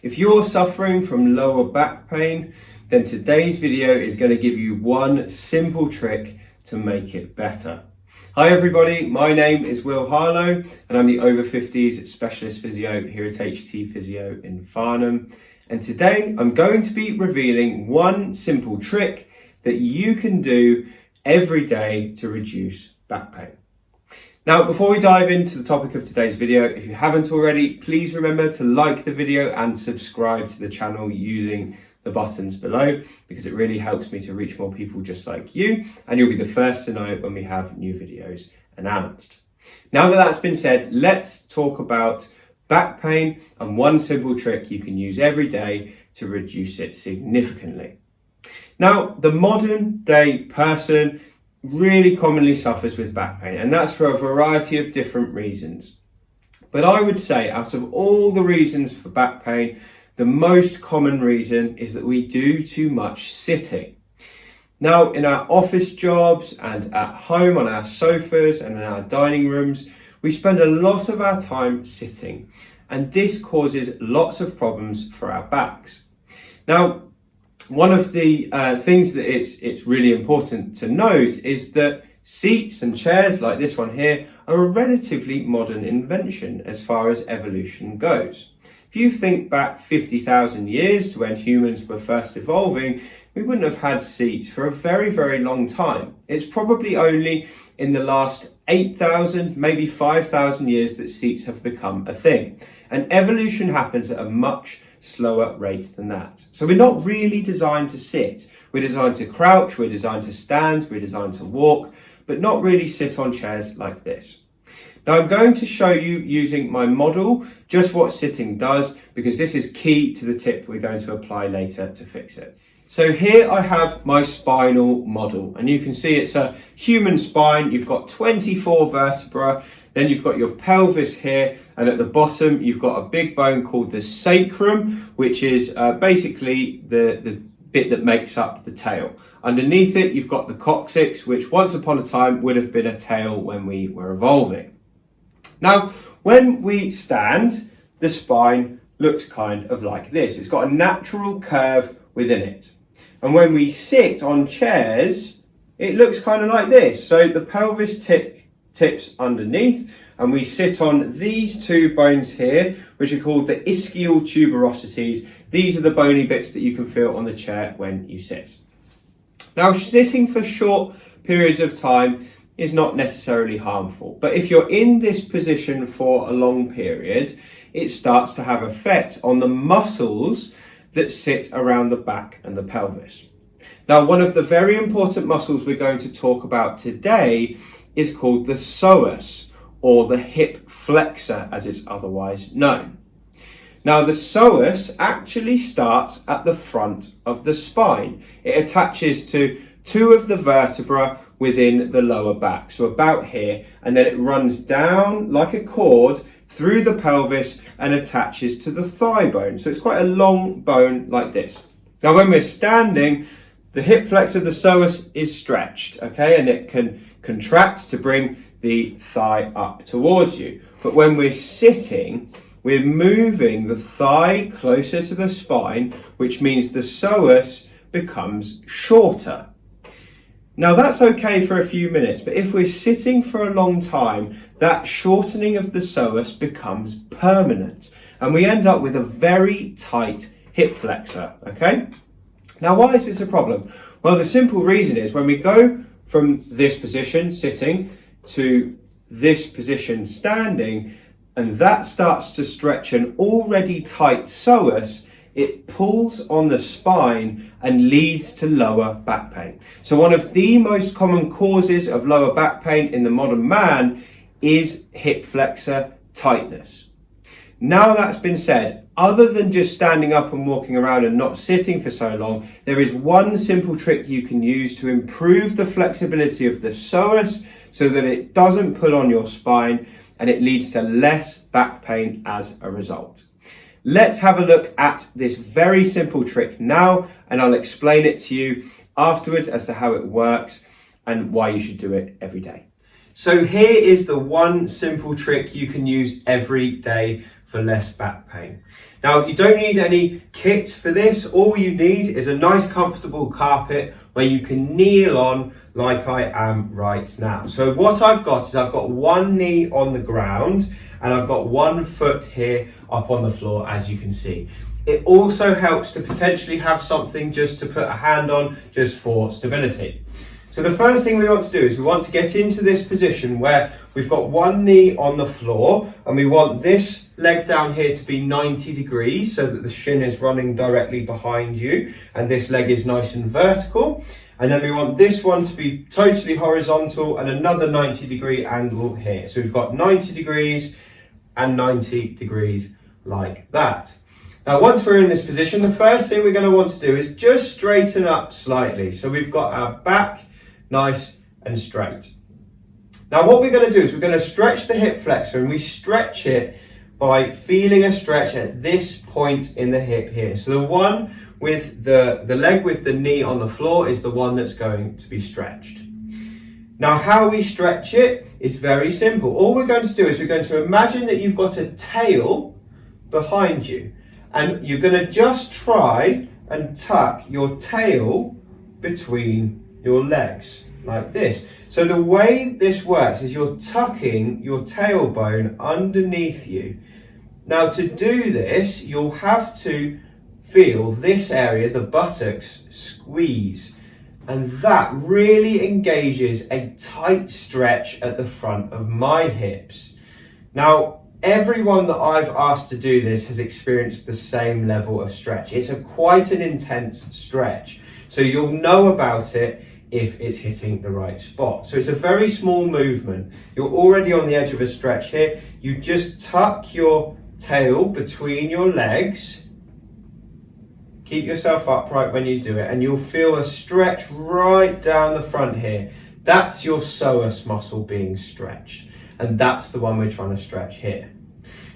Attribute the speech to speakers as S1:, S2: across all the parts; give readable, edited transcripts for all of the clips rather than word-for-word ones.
S1: If you're suffering from lower back pain, then today's video is going to give you one simple trick to make it better. Hi everybody, my name is Harlow and I'm the Over-Fifties Specialist Physio here at HT Physio in Farnham. And today I'm going to be revealing one simple trick that you can do every day to reduce back pain. Now, before we dive into the topic of today's video, if you haven't already, please remember to like the video and subscribe to the channel using the buttons below, because it really helps me to reach more people just like you, and you'll be the first to know when we have new videos announced. Now that that's been said, let's talk about back pain and one simple trick you can use every day to reduce it significantly. Now, the modern day person really commonly suffers with back pain, and that's for a variety of different reasons. But I would say out of all the reasons for back pain, the most common reason is that we do too much sitting. Now, in our office jobs and at home on our sofas and in our dining rooms, we spend a lot of our time sitting, and this causes lots of problems for our backs. Now, one of the things that it's really important to note is that seats and chairs like this one here are a relatively modern invention as far as evolution goes. If you think back 50,000 years to when humans were first evolving, we wouldn't have had seats for a very, very long time. It's probably only in the last 8,000, maybe 5,000 years that seats have become a thing. And evolution happens at a much slower rate than that. So we're not really designed to sit. We're designed to crouch, we're designed to stand, we're designed to walk, but not really sit on chairs like this. Now I'm going to show you using my model just what sitting does, because this is key to the tip we're going to apply later to fix it. So here I have my spinal model, and you can see it's a human spine. You've got 24 vertebrae, then you've got your pelvis here, and at the bottom you've got a big bone called the sacrum, which is basically the bit that makes up the tail. Underneath it you've got the coccyx, which once upon a time would have been a tail when we were evolving. Now, when we stand, the spine looks kind of like this. It's got a natural curve within it. And when we sit on chairs, it looks kind of like this. So the pelvis tips underneath, and we sit on these two bones here, which are called the ischial tuberosities. These are the bony bits that you can feel on the chair when you sit. Now, sitting for short periods of time is not necessarily harmful, but if you're in this position for a long period, it starts to have effect on the muscles that sit around the back and the pelvis. Now, one of the very important muscles we're going to talk about today is called the psoas, or the hip flexor as it's otherwise known. Now, the psoas actually starts at the front of the spine. It attaches to two of the vertebrae within the lower back, so about here, and then it runs down like a cord through the pelvis and attaches to the thigh bone. So it's quite a long bone like this. Now, when we're standing, the hip flexor, the psoas, is stretched, okay, and it can contract to bring the thigh up towards you. But when we're sitting, we're moving the thigh closer to the spine, which means the psoas becomes shorter. Now, that's okay for a few minutes, but if we're sitting for a long time, that shortening of the psoas becomes permanent, and we end up with a very tight hip flexor, okay? Now, why is this a problem? Well, the simple reason is when we go from this position, sitting, to this position, standing, and that starts to stretch an already tight psoas, it pulls on the spine and leads to lower back pain. So one of the most common causes of lower back pain in the modern man is hip flexor tightness. Now that's been said, other than just standing up and walking around and not sitting for so long, there is one simple trick you can use to improve the flexibility of the psoas so that it doesn't pull on your spine and it leads to less back pain as a result. Let's have a look at this very simple trick now, and I'll explain it to you afterwards as to how it works and why you should do it every day. So here is the one simple trick you can use every day for less back pain. Now, you don't need any kit for this. All you need is a nice comfortable carpet where you can kneel on like I am right now. So what I've got is I've got one knee on the ground and I've got 1 foot here up on the floor, as you can see. It also helps to potentially have something just to put a hand on, just for stability. So the first thing we want to do is we want to get into this position where we've got one knee on the floor and we want this leg down here to be 90 degrees so that the shin is running directly behind you and this leg is nice and vertical. And then we want this one to be totally horizontal and another 90-degree angle here. So we've got 90 degrees and 90 degrees like that. Now, once we're in this position, the first thing we're going to want to do is just straighten up slightly. So we've got our back nice and straight. Now, what we're going to do is we're going to stretch the hip flexor, and we stretch it by feeling a stretch at this point in the hip here. So the one with the leg with the knee on the floor is the one that's going to be stretched. Now, how we stretch it is very simple. All we're going to do is we're going to imagine that you've got a tail behind you, and you're going to just try and tuck your tail between your legs like this. So the way this works is you're tucking your tailbone underneath you. Now, to do this, you'll have to feel this area, the buttocks, squeeze, and that really engages a tight stretch at the front of my hips. Now, everyone that I've asked to do this has experienced the same level of stretch. It's quite an intense stretch, so you'll know about it if it's hitting the right spot. So it's a very small movement. You're already on the edge of a stretch here. You just tuck your tail between your legs. Keep yourself upright when you do it, and you'll feel a stretch right down the front here. That's your psoas muscle being stretched, and that's the one we're trying to stretch here.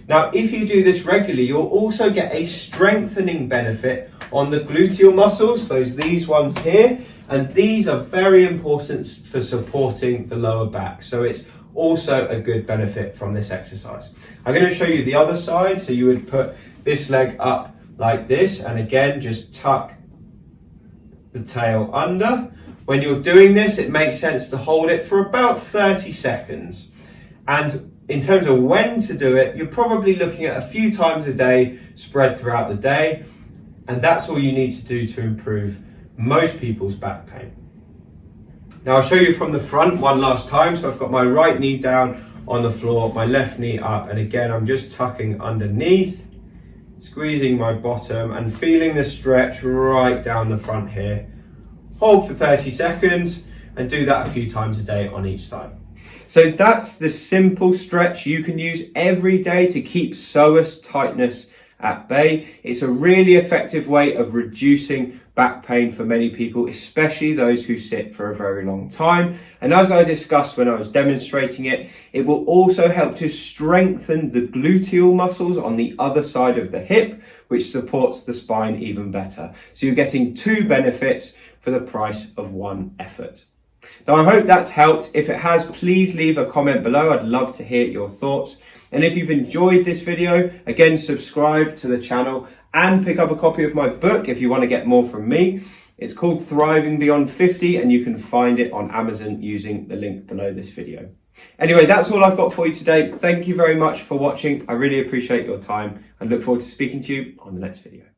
S1: Now, if you do this regularly, you'll also get a strengthening benefit on the gluteal muscles, these ones here, and these are very important for supporting the lower back. So it's also a good benefit from this exercise. I'm going to show you the other side. So you would put this leg up like this, and again, just tuck the tail under. When you're doing this, it makes sense to hold it for about 30 seconds. And in terms of when to do it, you're probably looking at a few times a day spread throughout the day. And that's all you need to do to improve most people's back pain. Now, I'll show you from the front one last time. So I've got my right knee down on the floor, my left knee up. And again, I'm just tucking underneath, squeezing my bottom and feeling the stretch right down the front here. Hold for 30 seconds and do that a few times a day on each side. So that's the simple stretch you can use every day to keep psoas tightness at bay. It's a really effective way of reducing back pain for many people, especially those who sit for a very long time. And as I discussed when I was demonstrating it, it will also help to strengthen the gluteal muscles on the other side of the hip, which supports the spine even better. So you're getting two benefits for the price of one effort. Now, I hope that's helped. If it has, please leave a comment below. I'd love to hear your thoughts. And if you've enjoyed this video, again, subscribe to the channel and pick up a copy of my book if you want to get more from me. It's called Thriving Beyond 50, and you can find it on Amazon using the link below this video. Anyway, that's all I've got for you today. Thank you very much for watching. I really appreciate your time and look forward to speaking to you on the next video.